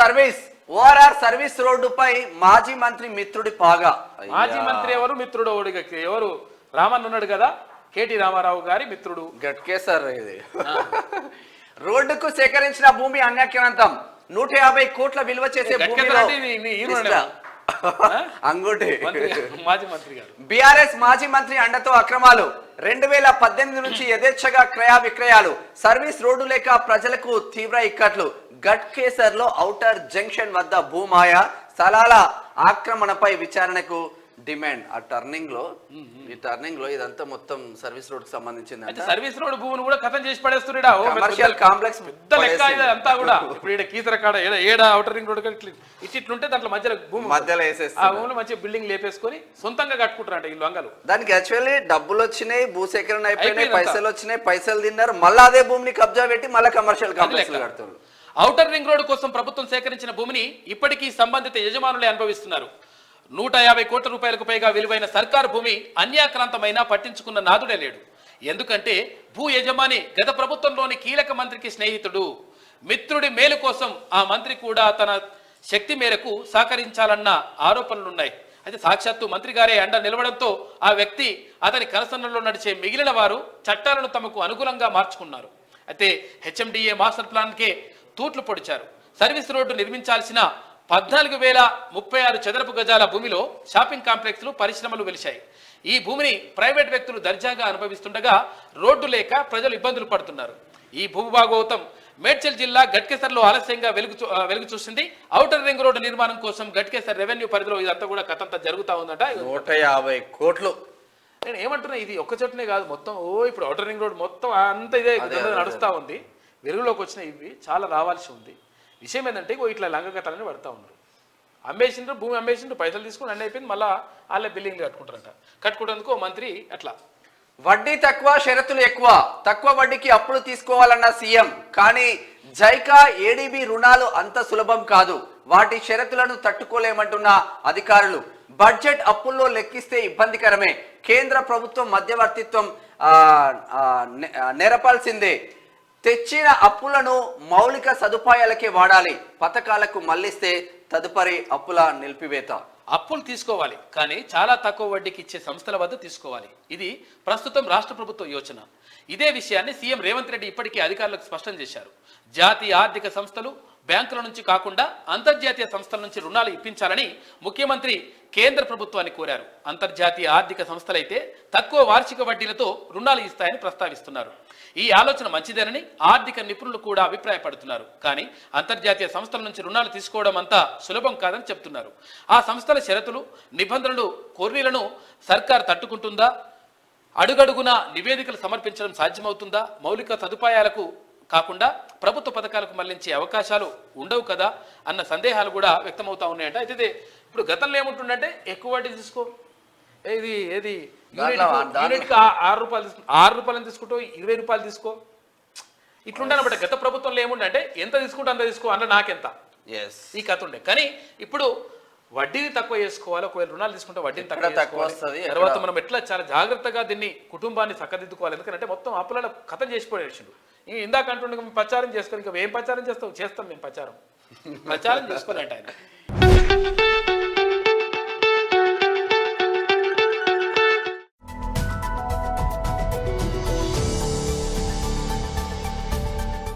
Service ORR service రోడ్డుపై మాజీ మంత్రి మిత్రుడి పాగా. మాజీ మంత్రి ఎవరు, మిత్రుడు ఎవరు? రామన్ ఉన్నాడు కదా, కేటీ రామారావు గారి మిత్రుడు. గట్కే సార్ ఇది. రోడ్డుకు సేకరించిన భూమి అన్యాక్రాంతం. 150 కోట్ల విలువ చేసే అంగుటి. మాజీ మంత్రి గారు. బీఆర్ఎస్ మాజీ మంత్రి అండతో అక్రమాలు. 2018 నుంచి యథేచ్ఛగా క్రయ విక్రయాలు. సర్వీస్ రోడ్డు లేక ప్రజలకు తీవ్ర ఇక్కట్లు. గట్కేసర్ లో ఔటర్ జంక్షన్ వద్ద భూమాయ స్థలాల ఆక్రమణపై విచారణకు డిమాండ్. ఆ టర్నింగ్ లో ఇదంతా మొత్తం సర్వీస్ రోడ్ కి సంబంధించింది. సర్వీస్ రోడ్ భూమిని కూడా కథం చేసి పడేస్తున్నాడా? కమర్షియల్ కాంప్లెక్స్ పెద్ద లెక్క అంతా కూడా. ఇప్పుడు ఇక్కడ కీసర కాడ ఏడ ఔటర్ రింగ్ రోడ్ ఇట్లుంటే దాంట్లో మధ్యలో భూమి మధ్యలో వేసేసి ఆ భూమిలో మంచి బిల్డింగ్ లేపేసుకొని సొంతంగా కట్టుకుంటారంట ఇల్లు అంగలు. దానికి యాక్చువల్లీ డబ్బులు వచ్చినాయి, భూసేకరణ అయిపోయినాయి, పైసలు వచ్చినాయి, పైసలు తిన్నారు, మళ్ళీ అదే భూమిని కబ్జా పెట్టి మళ్ళీ కమర్షియల్ కాంప్లెక్స్ కడుతున్నారు. ఔటర్ రింగ్ రోడ్ కోసం ప్రభుత్వం సేకరించిన భూమిని ఇప్పటికీ సంబంధిత యజమానులే అనుభవిస్తున్నారు. 150 కోట్ల రూపాయలకు పైగా విలువైన సర్కారు భూమి అన్యాక్రాంతమైనా పట్టించుకున్న నాదుడే లేడు. ఎందుకంటే భూ యజమాని గత ప్రభుత్వంలోని కీలక మంత్రికి స్నేహితుడు. మిత్రుడి మేలు కోసం ఆ మంత్రి కూడా తన శక్తి మేరకు సహకరించాలన్న ఆరోపణలున్నాయి. అయితే సాక్షాత్తు మంత్రి గారే అండ నిలవడంతో ఆ వ్యక్తి, అతని కనసన్నలో నడిచే మిగిలిన వారు చట్టాలను తమకు అనుకూలంగా మార్చుకున్నారు. అయితే హెచ్ఎండిఏ మాస్టర్ ప్లాన్కే తూట్లు పొడిచారు. సర్వీస్ రోడ్డు నిర్మించాల్సిన 14,036 చదరపు గజాల భూమిలో షాపింగ్ కాంప్లెక్స్లు, పరిశ్రమలు వెలిశాయి. ఈ భూమిని ప్రైవేట్ వ్యక్తులు దర్జాగా అనుభవిస్తుండగా రోడ్డు లేక ప్రజలు ఇబ్బందులు పడుతున్నారు. ఈ భూభాగోతం మేడ్చల్ జిల్లా గట్కేసర్లో ఆలస్యంగా వెలుగు చూసింది. ఔటర్ రింగ్ రోడ్డు నిర్మాణం కోసం గట్కేసర్ రెవెన్యూ పరిధిలో ఇదంతా కూడా కథంతా జరుగుతా ఉందట. 150 కోట్లు. నేను ఏమంటున్నా, ఇది ఒక్క చోటనే కాదు, మొత్తం ఇప్పుడు ఔటర్ రింగ్ రోడ్ మొత్తం అంతా ఇదే నడుస్తూ ఉంది. వెలుగులోకి వచ్చిన ఇవి చాలా రావాల్సి ఉంది. విషయం ఏంటంటే ఇట్లా లంగకట్టాలని పడతా ఉన్నారు. అమ్మేసిండ్రు, భూమి అమ్మేసిండ్రు, పైసలు తీసుకుని అన్నీ అయిపోయింది, మళ్ళీ వాళ్ళే బిల్డింగ్లు కట్టుకుంటారంట. కట్టుకోవడానికి మంత్రి అట్లా. వడ్డీ తక్కువ, షరతులు ఎక్కువ. తక్కువ వడ్డీకి అప్పులు తీసుకోవాలన్న సీఎం. కానీ జైకా, ఏడీబీ రుణాలు అంత సులభం కాదు. వాటి షరతులను తట్టుకోలేమంటున్న అధికారులు. బడ్జెట్ అప్పుల్లో లెక్కిస్తే ఇబ్బందికరమే. కేంద్ర ప్రభుత్వం మధ్యవర్తిత్వం నెరపాల్సిందే. తెచ్చిన అప్పులను మౌలిక సదుపాయాలకే వాడాలి. పథకాలకు మళ్లిస్తే తదుపరి అప్పుల నిలిపివేత. అప్పులు తీసుకోవాలి, కానీ చాలా తక్కువ వడ్డీకి ఇచ్చే సంస్థల వద్ద తీసుకోవాలి. ఇది ప్రస్తుతం రాష్ట్ర ప్రభుత్వ యోచన. ఇదే విషయాన్ని సీఎం రేవంత్ రెడ్డి ఇప్పటికే అధికారులకు స్పష్టం చేశారు. జాతీయ ఆర్థిక సంస్థలు, బ్యాంకుల నుంచి కాకుండా అంతర్జాతీయ సంస్థల నుంచి రుణాలు ఇప్పించాలని ముఖ్యమంత్రి కేంద్ర ప్రభుత్వాన్ని కోరారు. అంతర్జాతీయ ఆర్థిక సంస్థలైతే తక్కువ వార్షిక వడ్డీలతో రుణాలు ఇస్తాయని ప్రస్తావిస్తున్నారు. ఈ ఆలోచన మంచిదేనని ఆర్థిక నిపుణులు కూడా అభిప్రాయపడుతున్నారు. కానీ అంతర్జాతీయ సంస్థల నుంచి రుణాలు తీసుకోవడం అంతా సులభం కాదని చెప్తున్నారు. ఆ సంస్థల షరతులు, నిబంధనలు, కొర్రీలను సర్కార్ తట్టుకుంటుందా? అడుగడుగునా నివేదికలు సమర్పించడం సాధ్యమవుతుందా? మౌలిక సదుపాయాలకు కాకుండా ప్రభుత్వ పథకాలకు మళ్లించే అవకాశాలు ఉండవు కదా అన్న సందేహాలు కూడా వ్యక్తమవుతా ఉన్నాయంట. అయితే ఇప్పుడు గతంలో ఏముంటుందంటే ఎక్కువ వడ్డీ తీసుకో, ఏది యూనిట్కి 6 రూపాయలు తీసుకో, 6 రూపాయలు తీసుకుంటూ 20 రూపాయలు తీసుకో, ఇట్లుండనమాట. గత ప్రభుత్వంలో ఏముండంటే ఎంత తీసుకుంటే అంత తీసుకో అన్న నాకెంత, ఈ కథ ఉండే. కానీ ఇప్పుడు వడ్డీని తక్కువ చేసుకోవాలి. ఒకవేళ రుణాలు తీసుకుంటే వడ్డీని తక్కువ వస్తుంది. తర్వాత మనం ఎట్లా చాలా జాగ్రత్తగా దీన్ని కుటుంబాన్ని చక్కదిద్దుకోవాలి. ఎందుకంటే మొత్తం అప్పులలో కథం చేసిపోయేసిండు. ఇందాక అంటుండే మేము ప్రచారం చేసుకొని, ఇంకా ఏం ప్రచారం చేస్తాం? చేస్తాం మేము ప్రచారం చేసుకోలేంట ఆయన.